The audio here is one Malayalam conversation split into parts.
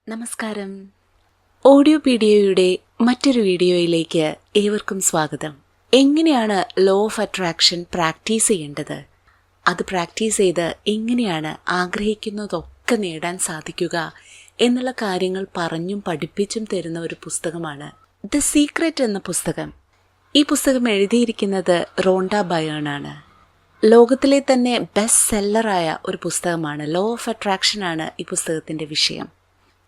നമസ്കാരം. ഓഡിയോപീഡിയയുടെ മറ്റൊരു വീഡിയോയിലേക്ക് ഏവർക്കും സ്വാഗതം. എങ്ങനെയാണ് ലോ ഓഫ് അട്രാക്ഷൻ പ്രാക്ടീസ് ചെയ്യേണ്ടത്, അത് പ്രാക്ടീസ് ചെയ്ത് എങ്ങനെയാണ് ആഗ്രഹിക്കുന്നതൊക്കെ നേടാൻ സാധിക്കുക എന്നുള്ള കാര്യങ്ങൾ പറഞ്ഞും പഠിപ്പിച്ചും തരുന്ന ഒരു പുസ്തകമാണ് ദ സീക്രട്ട് എന്ന പുസ്തകം. ഈ പുസ്തകം എഴുതിയിരിക്കുന്നത് റോണ്ട ബയേൺ ആണ്. ലോകത്തിലെ തന്നെ ബെസ്റ്റ് സെല്ലറായ ഒരു പുസ്തകമാണ്. ലോ ഓഫ് അട്രാക്ഷൻ ആണ് ഈ പുസ്തകത്തിൻ്റെ വിഷയം.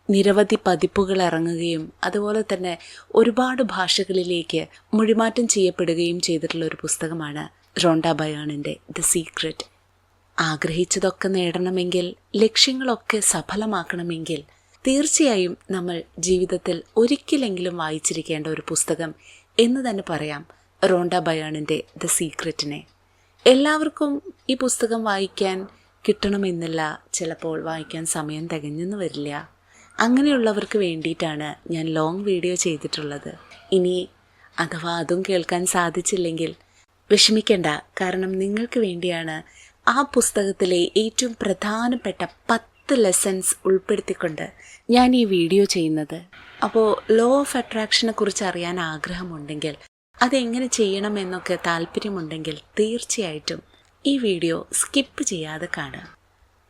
നിരവധി പതിപ്പുകൾ ഇറങ്ങുകയും അതുപോലെ തന്നെ ഒരുപാട് ഭാഷകളിലേക്ക് മൊഴിമാറ്റം ചെയ്യപ്പെടുകയും ചെയ്തിട്ടുള്ള ഒരു പുസ്തകമാണ് റോണ്ട ബയേണിൻ്റെ ദ സീക്രട്ട്. ആഗ്രഹിച്ചതൊക്കെ നേടണമെങ്കിൽ, ലക്ഷ്യങ്ങളൊക്കെ സഫലമാക്കണമെങ്കിൽ തീർച്ചയായും നമ്മൾ ജീവിതത്തിൽ ഒരിക്കലെങ്കിലും വായിച്ചിരിക്കേണ്ട ഒരു പുസ്തകം എന്ന് തന്നെ പറയാം റോണ്ട ബയേണിൻ്റെ ദ സീക്രട്ടിനെ. എല്ലാവർക്കും ഈ പുസ്തകം വായിക്കാൻ കിട്ടണമെന്നില്ല, ചിലപ്പോൾ വായിക്കാൻ സമയം തികഞ്ഞെന്ന് വരില്ല. അങ്ങനെയുള്ളവർക്ക് വേണ്ടിയിട്ടാണ് ഞാൻ ലോങ് വീഡിയോ ചെയ്തിട്ടുള്ളത്. ഇനി അഥവാ അതും കേൾക്കാൻ സാധിച്ചില്ലെങ്കിൽ വിഷമിക്കേണ്ട, കാരണം നിങ്ങൾക്ക് വേണ്ടിയാണ് ആ പുസ്തകത്തിലെ ഏറ്റവും പ്രധാനപ്പെട്ട 10 ലെസൺസ് ഉൾപ്പെടുത്തിക്കൊണ്ട് ഞാൻ ഈ വീഡിയോ ചെയ്യുന്നത്. അപ്പോൾ ലോ ഓഫ് അട്രാക്ഷനെ കുറിച്ച് അറിയാൻ ആഗ്രഹമുണ്ടെങ്കിൽ, അതെങ്ങനെ ചെയ്യണമെന്നൊക്കെ താല്പര്യമുണ്ടെങ്കിൽ തീർച്ചയായിട്ടും ഈ വീഡിയോ സ്കിപ്പ് ചെയ്യാതെ കാണുക.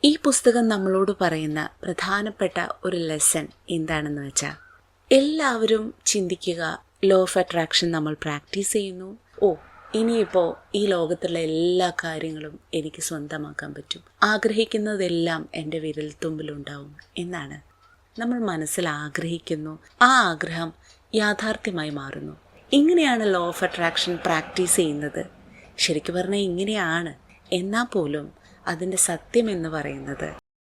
ഈ പുസ്തകം നമ്മളോട് പറയുന്ന പ്രധാനപ്പെട്ട ഒരു ലെസൺ എന്താണെന്ന് വെച്ചാൽ, എല്ലാവരും ചിന്തിക്കുക, ലോ ഓഫ് അട്രാക്ഷൻ നമ്മൾ പ്രാക്ടീസ് ചെയ്യുന്നു, ഇനിയിപ്പോൾ ഈ ലോകത്തുള്ള എല്ലാ കാര്യങ്ങളും എനിക്ക് സ്വന്തമാക്കാൻ പറ്റും, ആഗ്രഹിക്കുന്നതെല്ലാം എൻ്റെ വിരൽത്തുമ്പിലുണ്ടാവും എന്നാണ്. നമ്മൾ മനസ്സിൽ ആഗ്രഹിക്കുന്നു, ആ ആഗ്രഹം യാഥാർത്ഥ്യമായി മാറുന്നു. ഇങ്ങനെയാണ് ലോ ഓഫ് അട്രാക്ഷൻ പ്രാക്ടീസ് ചെയ്യുന്നത്. ശരിക്കും പറഞ്ഞാൽ ഇങ്ങനെയാണ്. എന്നാൽ പോലും അതിൻ്റെ സത്യമെന്ന് പറയുന്നത്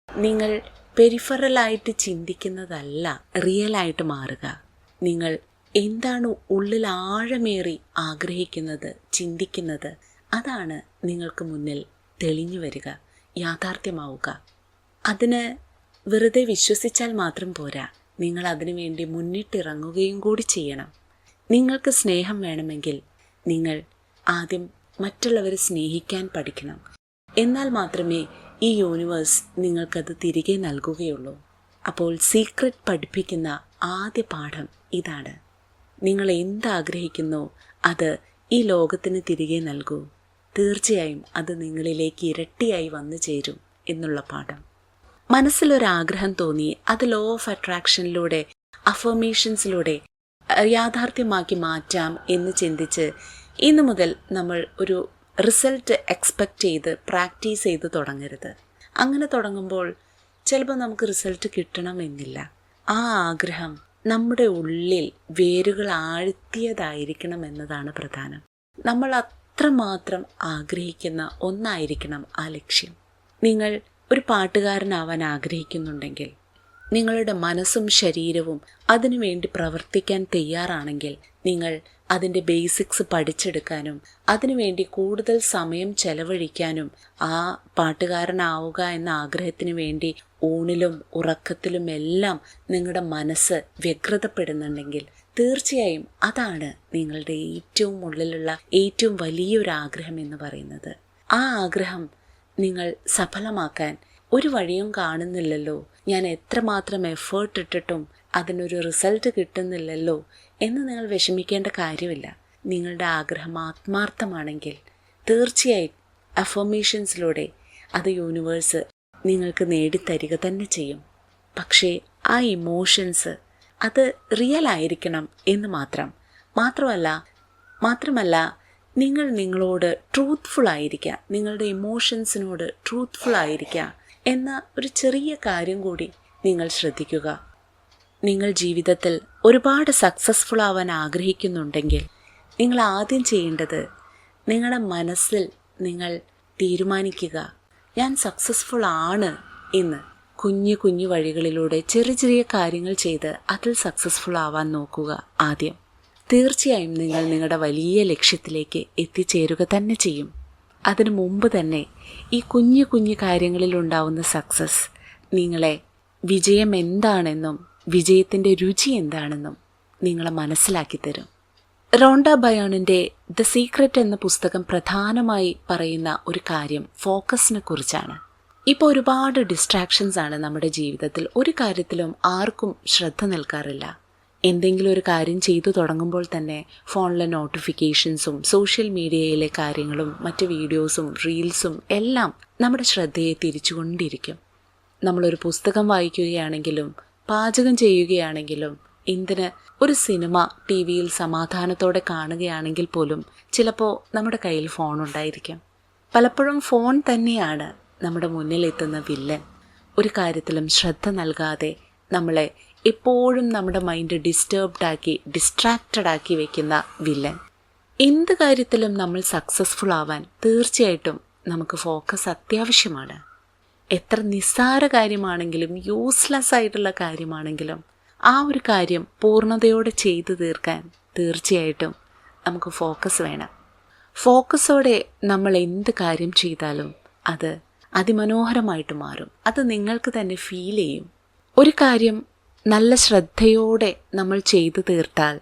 നിങ്ങൾ പെരിഫറലായിട്ട് ചിന്തിക്കുന്നതല്ല റിയലായിട്ട് മാറുക. നിങ്ങൾ എന്താണ് ഉള്ളിൽ ആഴമേറി ആഗ്രഹിക്കുന്നത്, ചിന്തിക്കുന്നത്, അതാണ് നിങ്ങൾക്ക് മുന്നിൽ തെളിഞ്ഞു വരിക, യാഥാർത്ഥ്യമാവുക. അതിന് വെറുതെ വിശ്വസിച്ചാൽ മാത്രം പോരാ, നിങ്ങൾ അതിനു വേണ്ടി മുന്നിട്ടിറങ്ങുകയും കൂടി ചെയ്യണം. നിങ്ങൾക്ക് സ്നേഹം വേണമെങ്കിൽ നിങ്ങൾ ആദ്യം മറ്റുള്ളവരെ സ്നേഹിക്കാൻ പഠിക്കണം. എന്നാൽ മാത്രമേ ഈ യൂണിവേഴ്സ് നിങ്ങൾക്കത് തിരികെ നൽകുകയുള്ളൂ. അപ്പോൾ സീക്രട്ട് പഠിപ്പിക്കുന്ന ആദ്യ പാഠം ഇതാണ്: നിങ്ങൾ എന്താഗ്രഹിക്കുന്നോ അത് ഈ ലോകത്തിന് തിരികെ നൽകൂ. തീർച്ചയായും അത് നിങ്ങളിലേക്ക് ഇരട്ടിയായി വന്നു ചേരും എന്നുള്ള പാഠം. മനസ്സിലൊരാഗ്രഹം തോന്നി, അത് ലോ ഓഫ് അട്രാക്ഷനിലൂടെ, അഫർമേഷൻസിലൂടെ യാഥാർത്ഥ്യമാക്കി മാറ്റാം എന്ന് ചിന്തിച്ച് ഇന്നു മുതൽ നമ്മൾ ഒരു റിസൾട്ട് എക്സ്പെക്റ്റ് ചെയ്ത് പ്രാക്ടീസ് ചെയ്ത് തുടങ്ങരുത്. അങ്ങനെ തുടങ്ങുമ്പോൾ ചിലപ്പോൾ നമുക്ക് റിസൾട്ട് കിട്ടണമെന്നില്ല. ആ ആഗ്രഹം നമ്മുടെ ഉള്ളിൽ വേരുകൾ ആഴ്ത്തിയതായിരിക്കണം എന്നതാണ് പ്രധാനം. നമ്മൾ അത്രമാത്രം ആഗ്രഹിക്കുന്ന ഒന്നായിരിക്കണം ആ ലക്ഷ്യം. നിങ്ങൾ ഒരു പാട്ടുകാരനാവാൻ ആഗ്രഹിക്കുന്നുണ്ടെങ്കിൽ, നിങ്ങളുടെ മനസ്സും ശരീരവും അതിനുവേണ്ടി പ്രവർത്തിക്കാൻ തയ്യാറാണെങ്കിൽ, നിങ്ങൾ അതിൻ്റെ ബേസിക്സ് പഠിച്ചെടുക്കാനും അതിനുവേണ്ടി കൂടുതൽ സമയം ചെലവഴിക്കാനും, ആ പാട്ടുകാരനാവുക എന്ന ആഗ്രഹത്തിന് വേണ്ടി ഊണിലും ഉറക്കത്തിലും എല്ലാം നിങ്ങളുടെ മനസ്സ് വ്യഗ്രതപ്പെടുന്നുണ്ടെങ്കിൽ, തീർച്ചയായും അതാണ് നിങ്ങളുടെ ഏറ്റവും ഉള്ളിലുള്ള ഏറ്റവും വലിയൊരു ആഗ്രഹം എന്ന് പറയുന്നത്. ആ ആഗ്രഹം നിങ്ങൾ സഫലമാക്കാൻ ഒരു വഴിയും കാണുന്നില്ലല്ലോ, ഞാൻ എത്രമാത്രം എഫേർട്ട് ഇട്ടിട്ടും അതിനൊരു റിസൾട്ട് കിട്ടുന്നില്ലല്ലോ എന്ന് നിങ്ങൾ വിഷമിക്കേണ്ട കാര്യമില്ല. നിങ്ങളുടെ ആഗ്രഹം ആത്മാർത്ഥമാണെങ്കിൽ തീർച്ചയായും അഫർമേഷൻസിലൂടെ അത് യൂണിവേഴ്സ് നിങ്ങൾക്ക് നേടിത്തരിക തന്നെ ചെയ്യും. പക്ഷേ ആ ഇമോഷൻസ് അത് റിയൽ ആയിരിക്കണം എന്ന് മാത്രമല്ല നിങ്ങൾ നിങ്ങളോട് ട്രൂത്ത്ഫുൾ ആയിരിക്കുക, നിങ്ങളുടെ ഇമോഷൻസിനോട് ട്രൂത്ത്ഫുൾ ആയിരിക്കുക എന്ന ഒരു ചെറിയ കാര്യം കൂടി നിങ്ങൾ ശ്രദ്ധിക്കുക. നിങ്ങൾ ജീവിതത്തിൽ ഒരുപാട് സക്സസ്ഫുൾ ആവാൻ ആഗ്രഹിക്കുന്നുണ്ടെങ്കിൽ, നിങ്ങൾ ആദ്യം ചെയ്യേണ്ടത് നിങ്ങളുടെ മനസ്സിൽ നിങ്ങൾ തീരുമാനിക്കുക, ഞാൻ സക്സസ്ഫുൾ ആണ് എന്ന്. കുഞ്ഞു കുഞ്ഞു വഴികളിലൂടെ ചെറിയ ചെറിയ കാര്യങ്ങൾ ചെയ്ത് അതിൽ സക്സസ്ഫുൾ ആവാൻ നോക്കുക ആദ്യം. തീർച്ചയായും നിങ്ങൾ നിങ്ങളുടെ വലിയ ലക്ഷ്യത്തിലേക്ക് എത്തിച്ചേരുക തന്നെ ചെയ്യും. അതിനു മുമ്പ് തന്നെ ഈ കുഞ്ഞു കുഞ്ഞു കാര്യങ്ങളിൽ ഉണ്ടാവുന്ന സക്സസ് നിങ്ങളെ വിജയം എന്താണെന്നും വിജയത്തിൻ്റെ രുചി എന്താണെന്നും നിങ്ങളെ മനസ്സിലാക്കി തരും. റോണ്ട ബയേണിൻ്റെ ദ സീക്രട്ട് എന്ന പുസ്തകം പ്രധാനമായി പറയുന്ന ഒരു കാര്യം ഫോക്കസിനെ കുറിച്ചാണ്. ഇപ്പോൾ ഒരുപാട് ഡിസ്ട്രാക്ഷൻസ് ആണ് നമ്മുടെ ജീവിതത്തിൽ. ഒരു കാര്യത്തിലും ആർക്കും ശ്രദ്ധ നിൽക്കാറില്ല. എന്തെങ്കിലും ഒരു കാര്യം ചെയ്തു തുടങ്ങുമ്പോൾ തന്നെ ഫോണിലെ നോട്ടിഫിക്കേഷൻസും സോഷ്യൽ മീഡിയയിലെ കാര്യങ്ങളും മറ്റ് വീഡിയോസും റീൽസും എല്ലാം നമ്മുടെ ശ്രദ്ധയെ തിരിച്ചുകൊണ്ടിരിക്കും. നമ്മളൊരു പുസ്തകം വായിക്കുകയാണെങ്കിലും പാചകം ചെയ്യുകയാണെങ്കിലും എന്തിന് ഒരു സിനിമ ടി വിയിൽ സമാധാനത്തോടെ കാണുകയാണെങ്കിൽ പോലും ചിലപ്പോൾ നമ്മുടെ കയ്യിൽ ഫോൺ ഉണ്ടായിരിക്കും. പലപ്പോഴും ഫോൺ തന്നെയാണ് നമ്മുടെ മുന്നിലെത്തുന്ന വില്ലൻ. ഒരു കാര്യത്തിലും ശ്രദ്ധ നൽകാതെ നമ്മളെ എപ്പോഴും നമ്മുടെ മൈൻഡ് ഡിസ്ട്രാക്റ്റഡ് ആക്കി വെക്കുന്ന വില്ലൻ. എന്ത് കാര്യത്തിലും നമ്മൾ സക്സസ്ഫുൾ ആവാൻ തീർച്ചയായിട്ടും നമുക്ക് ഫോക്കസ് അത്യാവശ്യമാണ്. എത്ര നിസ്സാര കാര്യമാണെങ്കിലും യൂസ്ലെസ് ആയിട്ടുള്ള കാര്യമാണെങ്കിലും ആ ഒരു കാര്യം പൂർണ്ണതയോടെ ചെയ്തു തീർക്കാൻ തീർച്ചയായിട്ടും നമുക്ക് ഫോക്കസ് വേണം. ഫോക്കസോടെ നമ്മൾ എന്ത് കാര്യം ചെയ്താലും അത് അതിമനോഹരമായിട്ട് മാറും. അത് നിങ്ങൾക്ക് തന്നെ ഫീൽ ചെയ്യും. ഒരു കാര്യം നല്ല ശ്രദ്ധയോടെ നമ്മൾ ചെയ്തു തീർത്താൽ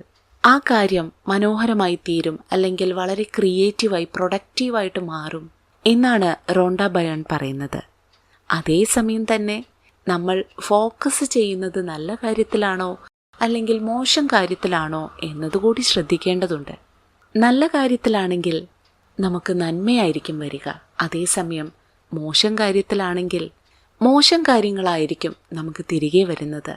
ആ കാര്യം മനോഹരമായി തീരും, അല്ലെങ്കിൽ വളരെ ക്രിയേറ്റീവായി പ്രൊഡക്റ്റീവായിട്ട് മാറും എന്നാണ് റോണ്ട ബയൺ പറയുന്നത്. അതേസമയം തന്നെ നമ്മൾ ഫോക്കസ് ചെയ്യുന്നത് നല്ല കാര്യത്തിലാണോ അല്ലെങ്കിൽ മോശം കാര്യത്തിലാണോ എന്നതുകൂടി ശ്രദ്ധിക്കേണ്ടതുണ്ട്. നല്ല കാര്യത്തിലാണെങ്കിൽ നമുക്ക് നന്മയായിരിക്കും വരിക. അതേസമയം മോശം കാര്യത്തിലാണെങ്കിൽ മോശം കാര്യങ്ങളായിരിക്കും നമുക്ക് തിരികെ വരുന്നത്.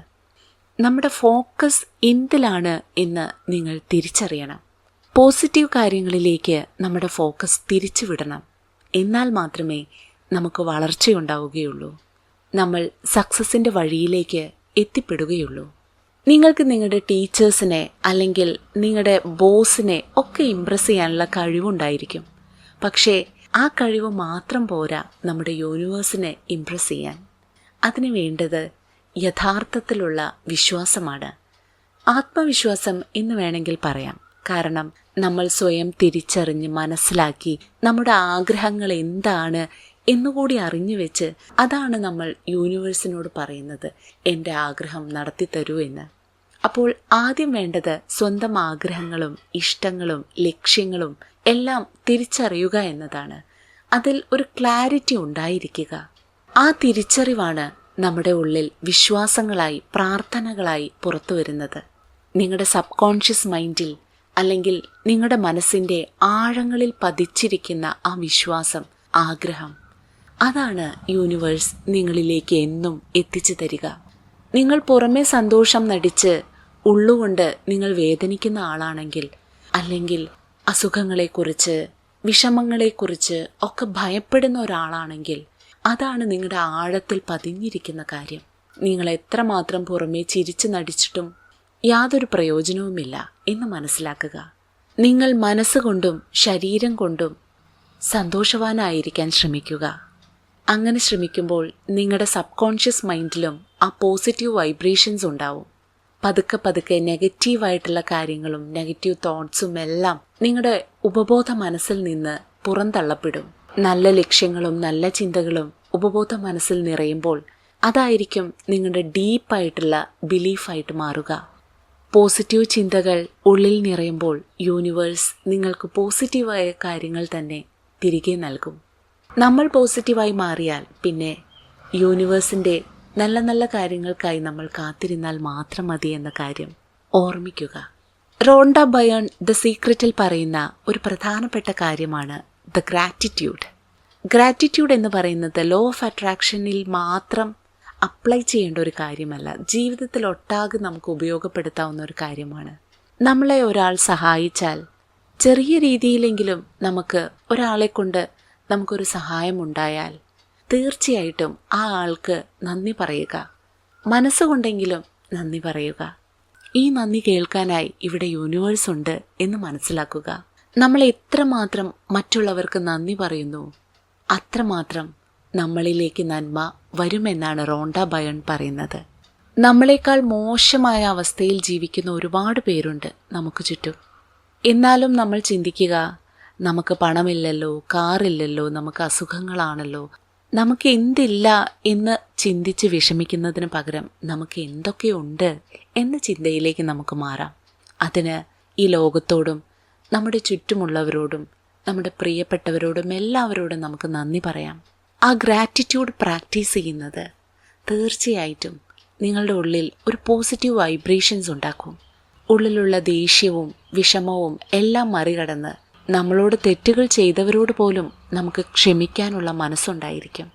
നമ്മുടെ ഫോക്കസ് എന്തിലാണ് എന്ന് നിങ്ങൾ തിരിച്ചറിയണം. പോസിറ്റീവ് കാര്യങ്ങളിലേക്ക് നമ്മുടെ ഫോക്കസ് തിരിച്ചു വിടണം. എന്നാൽ മാത്രമേ നമുക്ക് വളർച്ചയുണ്ടാവുകയുള്ളൂ. നമ്മൾ സക്സസിൻ്റെ വഴിയിലേക്ക് എത്തിപ്പെടുകയുള്ളൂ. നിങ്ങൾക്ക് നിങ്ങളുടെ ടീച്ചേഴ്സിനെ അല്ലെങ്കിൽ നിങ്ങളുടെ ബോസിനെ ഒക്കെ ഇംപ്രസ് ചെയ്യാനുള്ള കഴിവുണ്ടായിരിക്കും. പക്ഷേ ആ കഴിവ് മാത്രം പോരാ നമ്മുടെ യൂണിവേഴ്സിനെ ഇംപ്രസ് ചെയ്യാൻ. അതിന് വേണ്ടത് യഥാർത്ഥത്തിലുള്ള വിശ്വാസമാണ്. ആത്മവിശ്വാസം എന്ന് വേണമെങ്കിൽ പറയാം. കാരണം നമ്മൾ സ്വയം തിരിച്ചറിഞ്ഞ് മനസ്സിലാക്കി നമ്മുടെ ആഗ്രഹങ്ങൾ എന്താണ് എന്നുകൂടി അറിഞ്ഞു വെച്ച് അതാണ് നമ്മൾ യൂണിവേഴ്സിനോട് പറയുന്നത്, എൻ്റെ ആഗ്രഹം നടത്തിത്തരൂ എന്ന്. അപ്പോൾ ആദ്യം വേണ്ടത് സ്വന്തം ആഗ്രഹങ്ങളും ഇഷ്ടങ്ങളും ലക്ഷ്യങ്ങളും എല്ലാം തിരിച്ചറിയുക എന്നതാണ്. അതിൽ ഒരു ക്ലാരിറ്റി ഉണ്ടായിരിക്കുക. ആ തിരിച്ചറിവാണ് നമ്മുടെ ഉള്ളിൽ വിശ്വാസങ്ങളായി പ്രാർത്ഥനകളായി പുറത്തു വരുന്നത്. നിങ്ങളുടെ സബ് കോൺഷ്യസ് മൈൻഡിൽ അല്ലെങ്കിൽ നിങ്ങളുടെ മനസ്സിൻ്റെ ആഴങ്ങളിൽ പതിച്ചിരിക്കുന്ന ആ വിശ്വാസം, ആഗ്രഹം, അതാണ് യൂണിവേഴ്സ് നിങ്ങളിലേക്ക് എന്നും എത്തിച്ചു തരിക. നിങ്ങൾ പുറമേ സന്തോഷം നടിച്ച് ഉള്ളുകൊണ്ട് നിങ്ങൾ വേദനിക്കുന്ന ആളാണെങ്കിൽ, അല്ലെങ്കിൽ അസുഖങ്ങളെക്കുറിച്ച് വിഷമങ്ങളെക്കുറിച്ച് ഒക്കെ ഭയപ്പെടുന്ന ഒരാളാണെങ്കിൽ, അതാണ് നിങ്ങളുടെ ആഴത്തിൽ പതിഞ്ഞിരിക്കുന്ന കാര്യം. നിങ്ങൾ എത്രമാത്രം പുറമേ ചിരിച്ചു നടിച്ചിട്ടും യാതൊരു പ്രയോജനവുമില്ല എന്ന് മനസ്സിലാക്കുക. നിങ്ങൾ മനസ്സുകൊണ്ടും ശരീരം കൊണ്ടും സന്തോഷവാനായിരിക്കാൻ ശ്രമിക്കുക. അങ്ങനെ ശ്രമിക്കുമ്പോൾ നിങ്ങളുടെ സബ് കോൺഷ്യസ് മൈൻഡിലും ആ പോസിറ്റീവ് വൈബ്രേഷൻസ് ഉണ്ടാവും. പതുക്കെ പതുക്കെ നെഗറ്റീവായിട്ടുള്ള കാര്യങ്ങളും നെഗറ്റീവ് തോട്ട്സും എല്ലാം നിങ്ങളുടെ ഉപബോധ മനസ്സിൽ നിന്ന് പുറന്തള്ളപ്പെടും. നല്ല ലക്ഷ്യങ്ങളും നല്ല ചിന്തകളും ഉപബോധ മനസ്സിൽ നിറയുമ്പോൾ അതായിരിക്കും നിങ്ങളുടെ ഡീപ്പായിട്ടുള്ള ബിലീഫായിട്ട് മാറുക. പോസിറ്റീവ് ചിന്തകൾ ഉള്ളിൽ നിറയുമ്പോൾ യൂണിവേഴ്സ് നിങ്ങൾക്ക് പോസിറ്റീവായ കാര്യങ്ങൾ തന്നെ തിരികെ നൽകും. നമ്മൾ പോസിറ്റീവായി മാറിയാൽ പിന്നെ യൂണിവേഴ്സിൻ്റെ നല്ല നല്ല കാര്യങ്ങൾക്കായി നമ്മൾ കാത്തിരുന്നാൽ മാത്രം മതി എന്ന കാര്യം ഓർമ്മിക്കുക. റോണ്ട ബയൺ ദ സീക്രറ്റിൽ പറയുന്ന ഒരു പ്രധാനപ്പെട്ട കാര്യമാണ് ദ ഗ്രാറ്റിറ്റ്യൂഡ്. ഗ്രാറ്റിറ്റ്യൂഡ് എന്ന് പറയുന്നത് ലോ ഓഫ് അട്രാക്ഷനിൽ മാത്രം അപ്ലൈ ചെയ്യേണ്ട ഒരു കാര്യമല്ല, ജീവിതത്തിൽ ഒട്ടാകെ നമുക്ക് ഉപയോഗപ്പെടുത്താവുന്ന ഒരു കാര്യമാണ്. നമ്മളെ ഒരാൾ സഹായിച്ചാൽ, ചെറിയ രീതിയിലെങ്കിലും നമുക്ക് ഒരാളെ കൊണ്ട് നമുക്കൊരു സഹായമുണ്ടായാൽ തീർച്ചയായിട്ടും ആ ആൾക്ക് നന്ദി പറയുക. മനസ്സുകൊണ്ടെങ്കിലും നന്ദി പറയുക. ഈ നന്ദി കേൾക്കാനായി ഇവിടെ യൂണിവേഴ്സ് ഉണ്ട് എന്ന് മനസ്സിലാക്കുക. നമ്മൾ എത്രമാത്രം മറ്റുള്ളവർക്ക് നന്ദി പറയുന്നു അത്രമാത്രം നമ്മളിലേക്ക് നന്മ വരുമെന്നാണ് റോണ്ട ബയൺ പറയുന്നത്. നമ്മളെക്കാൾ മോശമായ അവസ്ഥയിൽ ജീവിക്കുന്ന ഒരുപാട് പേരുണ്ട് നമുക്ക് ചുറ്റും. എന്നാലും നമ്മൾ ചിന്തിക്കുക, നമുക്ക് പണമില്ലല്ലോ, കാറില്ലല്ലോ, നമുക്ക് അസുഖങ്ങളാണല്ലോ, നമുക്ക് എന്തില്ല എന്ന് ചിന്തിച്ച് വിഷമിക്കുന്നതിന് പകരം നമുക്ക് എന്തൊക്കെയുണ്ട് എന്ന ചിന്തയിലേക്ക് നമുക്ക് മാറാം. അതിന് ഈ ലോകത്തോടും നമ്മുടെ ചുറ്റുമുള്ളവരോടും നമ്മുടെ പ്രിയപ്പെട്ടവരോടും എല്ലാവരോടും നമുക്ക് നന്ദി പറയാം. ആ ഗ്രാറ്റിറ്റ്യൂഡ് പ്രാക്ടീസ് ചെയ്യുന്നത് തീർച്ചയായിട്ടും നിങ്ങളുടെ ഉള്ളിൽ ഒരു പോസിറ്റീവ് വൈബ്രേഷൻസ് ഉണ്ടാക്കും. ഉള്ളിലുള്ള ദേഷ്യവും വിഷമവും എല്ലാം മറികടന്ന് നമ്മളോട് തെറ്റുകൾ ചെയ്തവരോട് പോലും നമുക്ക് ക്ഷമിക്കാനുള്ള മനസ്സുണ്ടായിരിക്കും.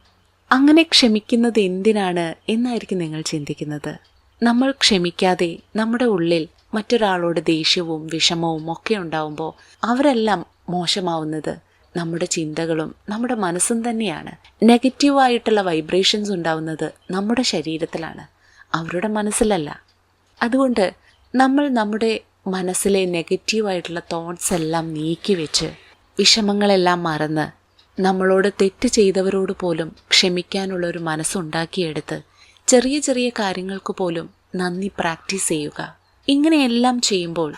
അങ്ങനെ ക്ഷമിക്കുന്നത് എന്തിനാണ് എന്നായിരിക്കും നിങ്ങൾ ചിന്തിക്കുന്നത്. നമ്മൾ ക്ഷമിക്കാതെ നമ്മുടെ ഉള്ളിൽ മറ്റൊരാളോട് ദേഷ്യവും വിഷമവും ഒക്കെ ഉണ്ടാവുമ്പോൾ അവരെല്ലാം മോശമാവുന്നത് നമ്മുടെ ചിന്തകളും നമ്മുടെ മനസ്സും തന്നെയാണ്. നെഗറ്റീവായിട്ടുള്ള വൈബ്രേഷൻസ് ഉണ്ടാവുന്നത് നമ്മുടെ ശരീരത്തിലാണ്, അവരുടെ മനസ്സിലല്ല. അതുകൊണ്ട് നമ്മൾ നമ്മുടെ മനസ്സിലെ നെഗറ്റീവായിട്ടുള്ള തോട്ട്സ് എല്ലാം നീക്കി വെച്ച് വിഷമങ്ങളെല്ലാം മറന്ന് നമ്മളോട് തെറ്റ് ചെയ്തവരോട് പോലും ക്ഷമിക്കാനുള്ളൊരു മനസ്സുണ്ടാക്കിയെടുത്ത് ചെറിയ ചെറിയ കാര്യങ്ങൾക്ക് പോലും നന്ദി പ്രാക്ടീസ് ചെയ്യുക. ഇങ്ങനെയെല്ലാം ചെയ്യുമ്പോൾ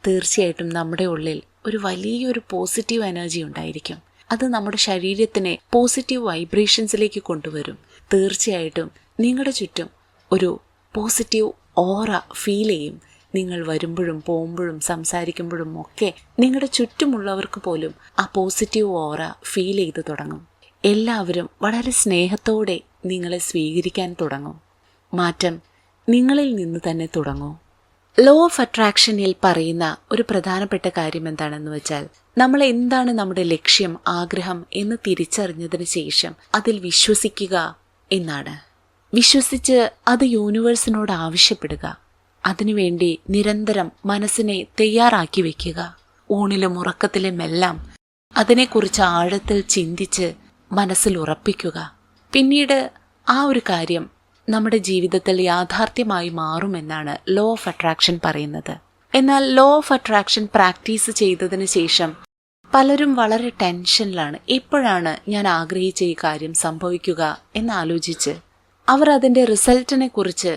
തീർച്ചയായിട്ടും നമ്മുടെ ഉള്ളിൽ ഒരു വലിയൊരു പോസിറ്റീവ് എനർജി ഉണ്ടായിരിക്കും. അത് നമ്മുടെ ശരീരത്തിനെ പോസിറ്റീവ് വൈബ്രേഷൻസിലേക്ക് കൊണ്ടുവരും. തീർച്ചയായിട്ടും നിങ്ങളുടെ ചുറ്റും ഒരു പോസിറ്റീവ് ഓറ ഫീൽ ചെയ്യും. നിങ്ങൾ വരുമ്പോഴും പോകുമ്പോഴും സംസാരിക്കുമ്പോഴും ഒക്കെ നിങ്ങളുടെ ചുറ്റുമുള്ളവർക്ക് പോലും ആ പോസിറ്റീവ് ഓറ ഫീൽ ചെയ്ത് തുടങ്ങും. എല്ലാവരും വളരെ സ്നേഹത്തോടെ നിങ്ങളെ സ്വീകരിക്കാൻ തുടങ്ങും. മാറ്റം നിങ്ങളിൽ നിന്ന് തന്നെ തുടങ്ങും. ലോ ഓഫ് അട്രാക്ഷനിൽ പറയുന്ന ഒരു പ്രധാനപ്പെട്ട കാര്യം എന്താണെന്ന് വെച്ചാൽ, നമ്മൾ എന്താണ് നമ്മുടെ ലക്ഷ്യം, ആഗ്രഹം എന്ന് തിരിച്ചറിഞ്ഞതിന് ശേഷം അതിൽ വിശ്വസിക്കുക എന്നാണ്. വിശ്വസിച്ച് അത് യൂണിവേഴ്സിനോട് ആവശ്യപ്പെടുക. അതിനുവേണ്ടി നിരന്തരം മനസ്സിനെ തയ്യാറാക്കി വയ്ക്കുക. ഊണിലും ഉറക്കത്തിലുമെല്ലാം അതിനെക്കുറിച്ച് ആഴത്തിൽ ചിന്തിച്ച് മനസ്സിൽ ഉറപ്പിക്കുക. പിന്നീട് ആ ഒരു കാര്യം നമ്മുടെ ജീവിതത്തിൽ യാഥാർത്ഥ്യമായി മാറുമെന്നാണ് ലോ ഓഫ് അട്രാക്ഷൻ പറയുന്നത്. എന്നാൽ ലോ ഓഫ് അട്രാക്ഷൻ പ്രാക്ടീസ് ചെയ്തതിന് ശേഷം പലരും വളരെ ടെൻഷനിലാണ്. എപ്പോഴാണ് ഞാൻ ആഗ്രഹിച്ച ഈ കാര്യം സംഭവിക്കുക എന്നാലോചിച്ച് അവർ അതിൻ്റെ റിസൾട്ടിനെ കുറിച്ച്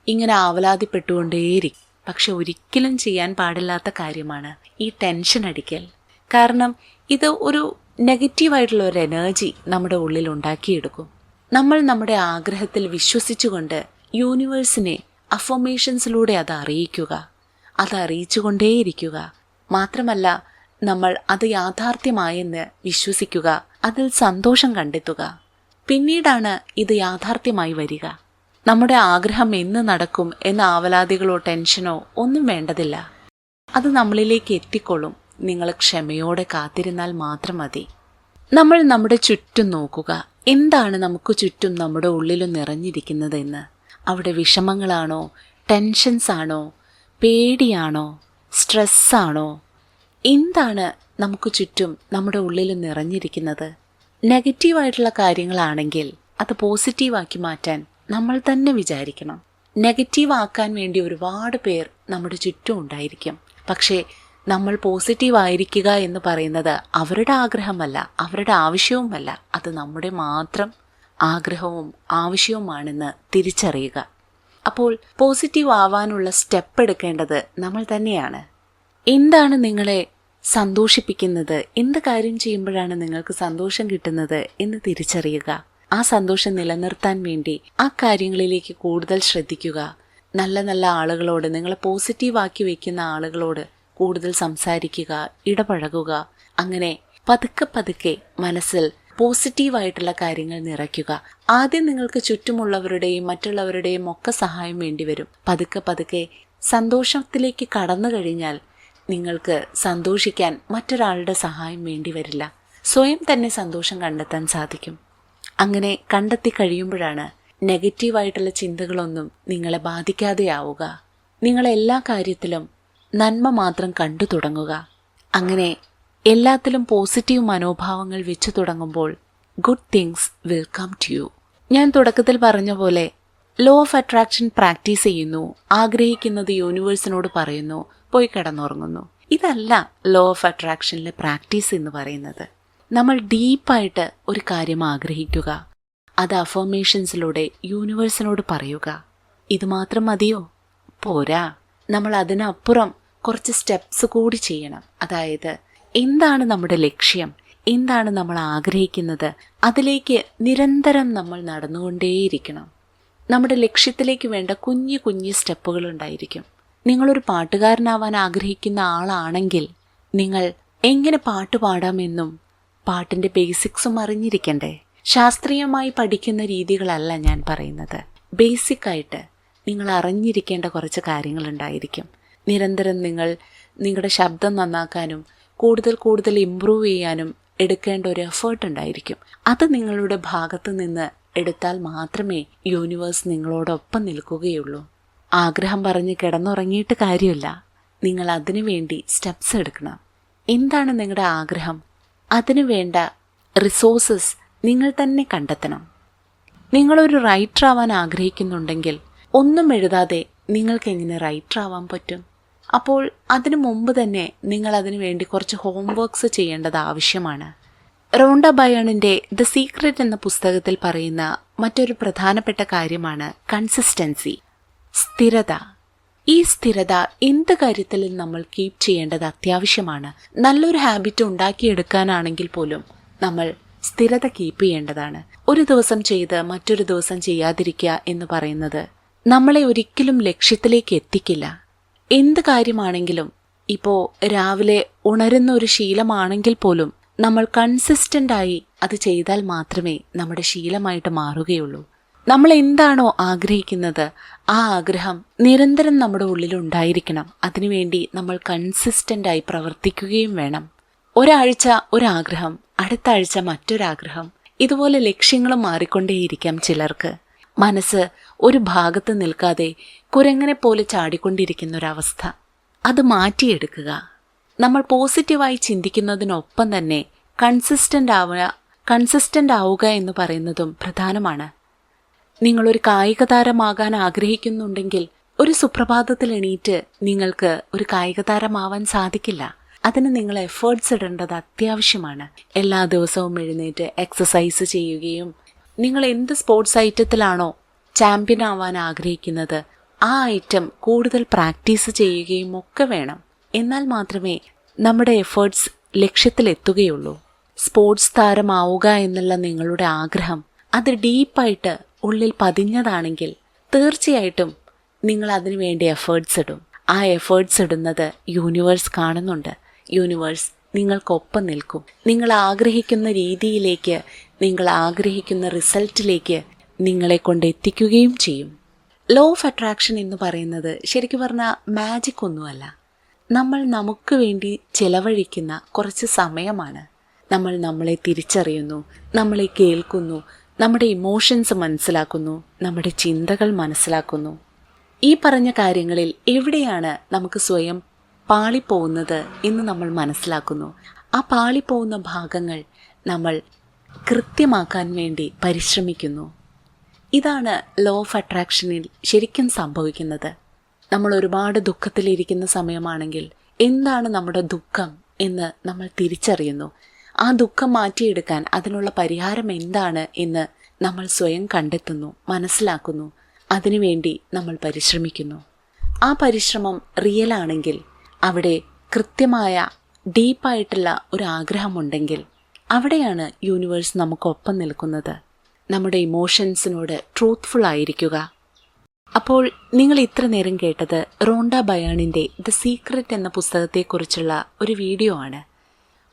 ഇങ്ങനെ ആവലാതിപ്പെട്ടുകൊണ്ടേയിരിക്കും. പക്ഷെ ഒരിക്കലും ചെയ്യാൻ പാടില്ലാത്ത കാര്യമാണ് ഈ ടെൻഷൻ അടിക്കൽ. കാരണം ഇത് ഒരു നെഗറ്റീവായിട്ടുള്ള ഒരു എനർജി നമ്മുടെ ഉള്ളിൽ ഉണ്ടാക്കിയെടുക്കും. നമ്മൾ നമ്മുടെ ആഗ്രഹത്തിൽ വിശ്വസിച്ചുകൊണ്ട് യൂണിവേഴ്സിനെ അഫർമേഷൻസിലൂടെ അത് അറിയിക്കുക. അത് അറിയിച്ചുകൊണ്ടേയിരിക്കുക. മാത്രമല്ല നമ്മൾ അത് യാഥാർത്ഥ്യമായെന്ന് വിശ്വസിക്കുക. അതിൽ സന്തോഷം കണ്ടെത്തുക. പിന്നീടാണ് ഇത് യാഥാർത്ഥ്യമായി വരിക. നമ്മുടെ ആഗ്രഹം എന്ന് നടക്കും എന്ന ആവലാതികളോ ടെൻഷനോ ഒന്നും വേണ്ടതില്ല. അത് നമ്മളിലേക്ക് എത്തിക്കൊള്ളും. നിങ്ങൾ ക്ഷമയോടെ കാത്തിരുന്നാൽ മാത്രം മതി. നമ്മൾ നമ്മുടെ ചുറ്റും നോക്കുക. എന്താണ് നമുക്ക് ചുറ്റും നമ്മുടെ ഉള്ളിലും നിറഞ്ഞിരിക്കുന്നതെന്ന്. അവിടെ വിഷമങ്ങളാണോ, ടെൻഷൻസ് ആണോ, പേടിയാണോ, സ്ട്രെസ്സാണോ, എന്താണ് നമുക്ക് ചുറ്റും നമ്മുടെ ഉള്ളിൽ നിറഞ്ഞിരിക്കുന്നത്? നെഗറ്റീവായിട്ടുള്ള കാര്യങ്ങളാണെങ്കിൽ അത് പോസിറ്റീവാക്കി മാറ്റാൻ നമ്മൾ തന്നെ വിചാരിക്കണം. നെഗറ്റീവ് ആക്കാൻ വേണ്ടി ഒരുപാട് പേർ നമ്മുടെ ചുറ്റും ഉണ്ടായിരിക്കും. പക്ഷേ നമ്മൾ പോസിറ്റീവ് ആയിരിക്കുക എന്ന് പറയുന്നത് അവരുടെ ആഗ്രഹമല്ല, അവരുടെ ആവശ്യവുമല്ല. അത് നമ്മുടെ മാത്രം ആഗ്രഹവും ആവശ്യവുമാണെന്ന് തിരിച്ചറിയുക. അപ്പോൾ പോസിറ്റീവ് ആവാനുള്ള സ്റ്റെപ്പ് എടുക്കേണ്ടത് നമ്മൾ തന്നെയാണ്. എന്താണ് നിങ്ങളെ സന്തോഷിപ്പിക്കുന്നത്, എന്ത് കാര്യം ചെയ്യുമ്പോഴാണ് നിങ്ങൾക്ക് സന്തോഷം കിട്ടുന്നത് എന്ന് തിരിച്ചറിയുക. ആ സന്തോഷം നിലനിർത്താൻ വേണ്ടി ആ കാര്യങ്ങളിലേക്ക് കൂടുതൽ ശ്രദ്ധിക്കുക. നല്ല നല്ല ആളുകളോട്, നിങ്ങളെ പോസിറ്റീവാക്കി വയ്ക്കുന്ന ആളുകളോട് കൂടുതൽ സംസാരിക്കുക, ഇടപഴകുക. അങ്ങനെ പതുക്കെ പതുക്കെ മനസ്സിൽ പോസിറ്റീവായിട്ടുള്ള കാര്യങ്ങൾ നിറയ്ക്കുക. ആദ്യം നിങ്ങൾക്ക് ചുറ്റുമുള്ളവരുടെയും മറ്റുള്ളവരുടെയും ഒക്കെ സഹായം വേണ്ടിവരും. പതുക്കെ പതുക്കെ സന്തോഷത്തിലേക്ക് കടന്നു കഴിഞ്ഞാൽ നിങ്ങൾക്ക് സന്തോഷിക്കാൻ മറ്റൊരാളുടെ സഹായം വേണ്ടി വരില്ല. സ്വയം തന്നെ സന്തോഷം കണ്ടെത്താൻ സാധിക്കും. അങ്ങനെ കണ്ടെത്തി കഴിയുമ്പോഴാണ് നെഗറ്റീവായിട്ടുള്ള ചിന്തകളൊന്നും നിങ്ങളെ ബാധിക്കാതെയാവുക. നിങ്ങളെല്ലാ കാര്യത്തിലും നന്മ മാത്രം കണ്ടു തുടങ്ങുക. അങ്ങനെ എല്ലാത്തിലും പോസിറ്റീവ് മനോഭാവങ്ങൾ വെച്ചു തുടങ്ങുമ്പോൾ good things will come to you. ഞാൻ തുടക്കത്തിൽ പറഞ്ഞ പോലെ ലോ ഓഫ് അട്രാക്ഷൻ പ്രാക്ടീസ് ചെയ്യുന്നു, ആഗ്രഹിക്കുന്നത് യൂണിവേഴ്സിനോട് പറയുന്നു, പോയി കിടന്നുറങ്ങുന്നു. ഇതല്ല ലോ ഓഫ് അട്രാക്ഷനിലെ പ്രാക്ടീസ് എന്ന് പറയുന്നത്. നമ്മൾ ഡീപ്പായിട്ട് ഒരു കാര്യം ആഗ്രഹിക്കുക, അത് അഫർമേഷൻസിലൂടെ യൂണിവേഴ്സിനോട് പറയുക. ഇതുമാത്രം മതിയോ? പോരാ. നമ്മൾ അതിനപ്പുറം കുറച്ച് സ്റ്റെപ്സ് കൂടി ചെയ്യണം. അതായത് എന്താണ് നമ്മുടെ ലക്ഷ്യം, എന്താണ് നമ്മൾ ആഗ്രഹിക്കുന്നത്, അതിലേക്ക് നിരന്തരം നമ്മൾ നടന്നുകൊണ്ടേയിരിക്കണം. നമ്മുടെ ലക്ഷ്യത്തിലേക്ക് വേണ്ട കുഞ്ഞു കുഞ്ഞു സ്റ്റെപ്പുകൾ ഉണ്ടായിരിക്കും. നിങ്ങളൊരു പാട്ടുകാരനാവാൻ ആഗ്രഹിക്കുന്ന ആളാണെങ്കിൽ നിങ്ങൾ എങ്ങനെ പാട്ട് പാടാമെന്നും പാട്ടിൻ്റെ ബേസിക്സും അറിഞ്ഞിരിക്കണ്ടേ? ശാസ്ത്രീയമായി പഠിക്കുന്ന രീതികളല്ല ഞാൻ പറയുന്നത്. ബേസിക്കായിട്ട് നിങ്ങൾ അറിഞ്ഞിരിക്കേണ്ട കുറച്ച് കാര്യങ്ങളുണ്ടായിരിക്കും. നിരന്തരം നിങ്ങൾ നിങ്ങളുടെ ശബ്ദം നന്നാക്കാനും കൂടുതൽ ഇമ്പ്രൂവ് ചെയ്യാനും എടുക്കേണ്ട ഒരു എഫേർട്ട് ഉണ്ടായിരിക്കും. അത് നിങ്ങളുടെ ഭാഗത്ത് നിന്ന് എടുത്താൽ മാത്രമേ യൂണിവേഴ്സ് നിങ്ങളോടൊപ്പം നിൽക്കുകയുള്ളൂ. ആഗ്രഹം പറഞ്ഞ് കിടന്നുറങ്ങിയിട്ട് കാര്യമില്ല. നിങ്ങൾ അതിനു വേണ്ടി സ്റ്റെപ്സ് എടുക്കണം. എന്താണ് നിങ്ങളുടെ ആഗ്രഹം? അതിനു വേണ്ട റിസോഴ്സസ് നിങ്ങൾ തന്നെ കണ്ടെത്തണം. നിങ്ങളൊരു റൈറ്റർ ആവാൻ ആഗ്രഹിക്കുന്നുണ്ടെങ്കിൽ ഒന്നും എഴുതാതെ നിങ്ങൾക്ക് എങ്ങനെ റൈറ്റർ ആവാൻ പറ്റും? അപ്പോൾ അതിനു മുമ്പ് തന്നെ നിങ്ങൾ അതിനു വേണ്ടി കുറച്ച് ഹോംവർക്ക്സ് ചെയ്യേണ്ടത് ആവശ്യമാണ്. റോണ്ട ബയേണിൻ്റെ ദ സീക്രട്ട് എന്ന പുസ്തകത്തിൽ പറയുന്ന മറ്റൊരു പ്രധാനപ്പെട്ട കാര്യമാണ് കൺസിസ്റ്റൻസി, സ്ഥിരത. ഈ സ്ഥിരത എന്ത് കാര്യത്തിലും നമ്മൾ കീപ്പ് ചെയ്യേണ്ടത് അത്യാവശ്യമാണ്. നല്ലൊരു ഹാബിറ്റ് ഉണ്ടാക്കിയെടുക്കാനാണെങ്കിൽ പോലും നമ്മൾ സ്ഥിരത കീപ്പ് ചെയ്യേണ്ടതാണ്. ഒരു ദിവസം ചെയ്ത് മറ്റൊരു ദിവസം ചെയ്യാതിരിക്കുക എന്ന് പറയുന്നത് നമ്മളെ ഒരിക്കലും ലക്ഷ്യത്തിലേക്ക് എത്തിക്കില്ല. എന്ത് കാര്യമാണെങ്കിലും ഇപ്പോൾ രാവിലെ ഉണരുന്ന ഒരു ശീലമാണെങ്കിൽ പോലും നമ്മൾ കൺസിസ്റ്റൻ്റായി അത് ചെയ്താൽ മാത്രമേ നമ്മുടെ ശീലമായിട്ട് മാറുകയുള്ളൂ. നമ്മൾ എന്താണോ ആഗ്രഹിക്കുന്നത് ആ ആഗ്രഹം നിരന്തരം നമ്മുടെ ഉള്ളിലുണ്ടായിരിക്കണം. അതിനുവേണ്ടി നമ്മൾ കൺസിസ്റ്റൻ്റായി പ്രവർത്തിക്കുകയും വേണം. ഒരാഴ്ച ഒരാഗ്രഹം, അടുത്ത ആഴ്ച മറ്റൊരാഗ്രഹം, ഇതുപോലെ ലക്ഷ്യങ്ങളും മാറിക്കൊണ്ടേയിരിക്കാം ചിലർക്ക്. മനസ്സ് ഒരു ഭാഗത്ത് നിൽക്കാതെ കുരങ്ങനെ പോലെ ചാടിക്കൊണ്ടിരിക്കുന്നൊരവസ്ഥ. അത് മാറ്റിയെടുക്കുക. നമ്മൾ പോസിറ്റീവായി ചിന്തിക്കുന്നതിനൊപ്പം തന്നെ കൺസിസ്റ്റൻ്റ് ആവുക എന്ന് പറയുന്നതും പ്രധാനമാണ്. നിങ്ങളൊരു കായിക താരമാകാൻ ആഗ്രഹിക്കുന്നുണ്ടെങ്കിൽ ഒരു സുപ്രഭാതത്തിൽ എണീറ്റ് നിങ്ങൾക്ക് ഒരു കായിക താരമാവാൻ സാധിക്കില്ല. അതിന് നിങ്ങൾ എഫേർട്സ് ഇടേണ്ടത് അത്യാവശ്യമാണ്. എല്ലാ ദിവസവും എഴുന്നേറ്റ് എക്സസൈസ് ചെയ്യുകയും നിങ്ങൾ എന്ത് സ്പോർട്സ് ഐറ്റത്തിലാണോ ചാമ്പ്യൻ ആവാൻ ആഗ്രഹിക്കുന്നത് ആ ഐറ്റം കൂടുതൽ പ്രാക്ടീസ് ചെയ്യുകയും ഒക്കെ വേണം. എന്നാൽ മാത്രമേ നമ്മുടെ എഫേർട്സ് ലക്ഷ്യത്തിലെത്തുകയുള്ളൂ. സ്പോർട്സ് താരമാവുക എന്നുള്ള നിങ്ങളുടെ ആഗ്രഹം അത് ഡീപ്പായിട്ട് ഉള്ളിൽ പതിഞ്ഞതാണെങ്കിൽ തീർച്ചയായിട്ടും നിങ്ങൾ അതിനു വേണ്ടി എഫേർട്സ് ഇടും. ആ എഫേർട്സ് ഇടുന്നത് യൂണിവേഴ്സ് കാണുന്നുണ്ട്. യൂണിവേഴ്സ് നിങ്ങൾക്കൊപ്പം നിൽക്കും. നിങ്ങൾ ആഗ്രഹിക്കുന്ന രീതിയിലേക്ക്, നിങ്ങൾ ആഗ്രഹിക്കുന്ന റിസൾട്ടിലേക്ക് നിങ്ങളെ കൊണ്ട് എത്തിക്കുകയും ചെയ്യും. ലോ ഓഫ് അട്രാക്ഷൻ എന്ന് പറയുന്നത് ശരിക്കും പറഞ്ഞാൽ മാജിക് ഒന്നുമല്ല. നമ്മൾ നമുക്ക് വേണ്ടി ചെലവഴിക്കുന്ന കുറച്ച് സമയമാണ്. നമ്മൾ നമ്മളെ തിരിച്ചറിയുന്നു, നമ്മളെ കേൾക്കുന്നു, നമ്മുടെ ഇമോഷൻസ് മനസ്സിലാക്കുന്നു, നമ്മുടെ ചിന്തകൾ മനസ്സിലാക്കുന്നു. ഈ പറഞ്ഞ കാര്യങ്ങളിൽ എവിടെയാണ് നമുക്ക് സ്വയം പാളിപ്പോകുന്നത് എന്ന് നമ്മൾ മനസ്സിലാക്കുന്നു. ആ പാളിപ്പോകുന്ന ഭാഗങ്ങൾ നമ്മൾ കൃത്യമാക്കാൻ വേണ്ടി പരിശ്രമിക്കുന്നു. ഇതാണ് ലോ ഓഫ് അട്രാക്ഷനിൽ ശരിക്കും സംഭവിക്കുന്നത്. നമ്മൾ ഒരുപാട് ദുഃഖത്തിലിരിക്കുന്ന സമയമാണെങ്കിൽ എന്താണ് നമ്മുടെ ദുഃഖം എന്ന് നമ്മൾ തിരിച്ചറിയുന്നു. ആ ദുഃഖം മാറ്റിയെടുക്കാൻ അതിനുള്ള പരിഹാരം എന്താണ് എന്ന് നമ്മൾ സ്വയം കണ്ടെത്തുന്നു, മനസ്സിലാക്കുന്നു. അതിനുവേണ്ടി നമ്മൾ പരിശ്രമിക്കുന്നു. ആ പരിശ്രമം റിയലാണെങ്കിൽ, അവിടെ കൃത്യമായ ഡീപ്പായിട്ടുള്ള ഒരു ആഗ്രഹമുണ്ടെങ്കിൽ അവിടെയാണ് യൂണിവേഴ്സ് നമുക്കൊപ്പം നിൽക്കുന്നത്. നമ്മുടെ ഇമോഷൻസിനോട് ട്രൂത്ത്ഫുൾ ആയിരിക്കുക. അപ്പോൾ നിങ്ങൾ ഇത്ര നേരം കേട്ടത് റോണ്ട ബയേണിൻ്റെ ദ സീക്രട്ട് എന്ന പുസ്തകത്തെക്കുറിച്ചുള്ള ഒരു വീഡിയോ ആണ്.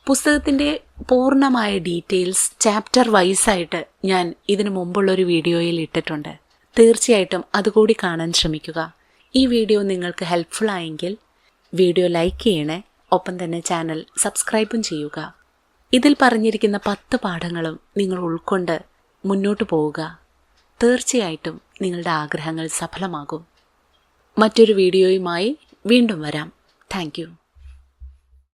പുസ്തകത്തിൻ്റെ പൂർണ്ണമായ ഡീറ്റെയിൽസ് ചാപ്റ്റർ വൈസായിട്ട് ഞാൻ ഇതിനു മുമ്പുള്ളൊരു വീഡിയോയിൽ ഇട്ടിട്ടുണ്ട്. തീർച്ചയായിട്ടും അതുകൂടി കാണാൻ ശ്രമിക്കുക. ഈ വീഡിയോ നിങ്ങൾക്ക് ഹെൽപ്ഫുൾ ആയെങ്കിൽ വീഡിയോ ലൈക്ക് ചെയ്യണേ. ഒപ്പം തന്നെ ചാനൽ സബ്സ്ക്രൈബും ചെയ്യുക. ഇതിൽ പറഞ്ഞിരിക്കുന്ന 10 പാഠങ്ങളും നിങ്ങൾ ഉൾക്കൊണ്ട് മുന്നോട്ട് പോവുക. തീർച്ചയായിട്ടും നിങ്ങളുടെ ആഗ്രഹങ്ങൾ സഫലമാകും. മറ്റൊരു വീഡിയോയുമായി വീണ്ടും വരാം. Thank you.